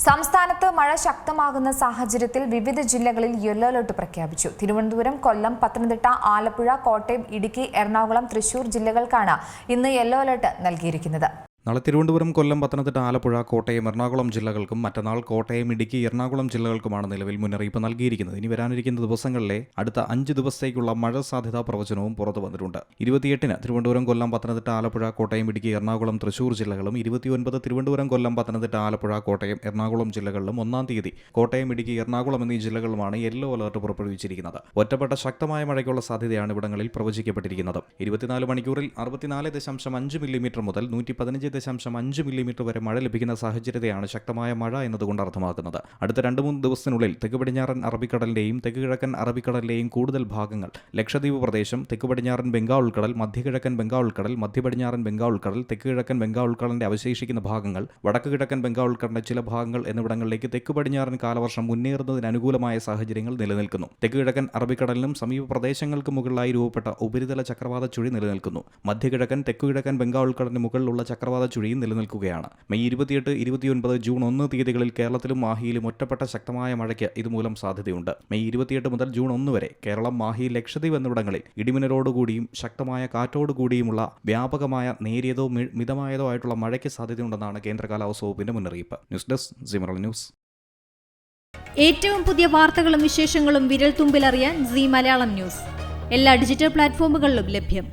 സംസ്ഥാനത്ത് മഴ ശക്തമാകുന്ന സാഹചര്യത്തിൽ വിവിധ ജില്ലകളിൽ യെല്ലോ അലർട്ട് പ്രഖ്യാപിച്ചു. തിരുവനന്തപുരം, കൊല്ലം, പത്തനംതിട്ട, ആലപ്പുഴ, കോട്ടയം, ഇടുക്കി, എറണാകുളം, തൃശൂർ ജില്ലകൾക്കാണ് ഇന്ന് യെല്ലോ അലർട്ട് നൽകിയിരിക്കുന്നത്. നാളെ തിരുവനന്തപുരം, കൊല്ലം, പത്തനംതിട്ട, ആലപ്പുഴ, കോട്ടയം, എറണാകുളം ജില്ലകൾക്കും മറ്റന്നാൾ കോട്ടയം, ഇടുക്കി, എറണാകുളം ജില്ലകൾക്കുമാണ് നിലവിൽ മുന്നറിയിപ്പ് നൽകിയിരിക്കുന്നത്. ഇനി വരാനിരിക്കുന്ന ദിവസങ്ങളിലെ അടുത്ത 5 ദിവസത്തേക്കുള്ള മഴ സാധ്യതാ പ്രവചനവും പുറത്തു വന്നിട്ടുണ്ട്. 28-ന് തിരുവനന്തപുരം, കൊല്ലം, പത്തനംതിട്ട, ആലപ്പുഴ, കോട്ടയം, ഇടുക്കി, എറണാകുളം, തൃശൂർ ജില്ലകളും 29 തിരുവനന്തപുരം, കൊല്ലം, പത്തനംതിട്ട, ആലപ്പുഴ, കോട്ടയം, എറണാകുളം ജില്ലകളിലും 1-ാം തീയതി കോട്ടയം, ഇടുക്കി, എറണാകുളം എന്നീ ജില്ലകളുമാണ് യെല്ലോ അലർട്ട് പുറപ്പെടുവിച്ചിരിക്കുന്നത്. ഒറ്റപ്പെട്ട ശക്തമായ മഴയ്ക്കുള്ള സാധ്യതയാണ് ഇവിടങ്ങളിൽ പ്രവചിക്കപ്പെട്ടിരിക്കുന്നത്. 24 മണിക്കൂറിൽ 64.5 മില്ലിമീറ്റർ മുതൽ 115.5 മില്ലിമീറ്റർ വരെ മഴ ലഭിക്കുന്ന സാഹചര്യത്തെയാണ് ശക്തമായ മഴ എന്നതുകൊണ്ട് അർത്ഥമാക്കുന്നത്. അടുത്ത 2-3 ദിവസത്തിനുള്ളിൽ തെക്ക് പടിഞ്ഞാറൻ അറബിക്കടലിന്റെയും തെക്ക് കിഴക്കൻ അറബിക്കടലിന്റെയും കൂടുതൽ ഭാഗങ്ങൾ, ലക്ഷദ്വീപ് പ്രദേശം, തെക്ക് പടിഞ്ഞാറൻ ബംഗാൾ ഉൾക്കടൽ, മധ്യകിഴക്കൻ ബംഗാൾ ഉൾക്കടൽ, മധ്യ പടിഞ്ഞാറൻ ബംഗാൾ ഉൾക്കടൽ, തെക്ക് കിഴക്കൻ ബംഗാൾ ഉൾക്കടലിന്റെ അവശേഷിക്കുന്ന ഭാഗങ്ങൾ, വടക്ക് കിഴക്കൻ ബംഗാൾ ഉൾക്കടലിന്റെ ചില ഭാഗങ്ങൾ എന്നിവിടങ്ങളിലേക്ക് തെക്ക് പടിഞ്ഞാറൻ കാലവർഷം മുന്നേറുന്നതിന് അനുകൂലമായ സാഹചര്യങ്ങൾ നിലനിൽക്കുന്നു. തെക്ക് കിഴക്കൻ അറബിക്കടലിനും സമീപ പ്രദേശങ്ങൾക്ക് മുകളിലായി രൂപപ്പെട്ട ഉപരിതല ചക്രവാത ചുഴി നിലനിൽക്കുന്നു. മധ്യകിഴക്കൻ തെക്ക് കിഴക്കൻ ബംഗാൾ ഉൾക്കടലിന് മുകളിലുള്ള ചക്രവാത ചുഴിയും നിലനിൽക്കുകയാണ്. മെയ് 28, 29, ജൂൺ 1 തീയതികളിൽ കേരളത്തിലും മാഹിയിലും ഒറ്റപ്പെട്ട ശക്തമായ മഴയ്ക്ക് ഇതുമൂലം സാധ്യതയുണ്ട്. മെയ് 28 മുതൽ ജൂൺ 1 വരെ കേരളം, മാഹി, ലക്ഷദ്വീപ് എന്നിവിടങ്ങളിൽ ഇടിമിന്നലോടുകൂടിയും ശക്തമായ കാറ്റോടുകൂടിയുമുള്ള വ്യാപകമായ നേരിയതോ മിതമായതോ ആയിട്ടുള്ള മഴയ്ക്ക് സാധ്യതയുണ്ടെന്നാണ് കേന്ദ്ര കാലാവസ്ഥാ വകുപ്പിന്റെ മുന്നറിയിപ്പ്. News desk, C Malayalam news. ഏറ്റവും പുതിയ വാർത്തകളും വിശേഷങ്ങളും വിരൽ തുമ്പിലറിയാൻ സി മലയാളം ന്യൂസ് എല്ലാ ഡിജിറ്റൽ പ്ലാറ്റ്ഫോമുകളിലും ലഭ്യം.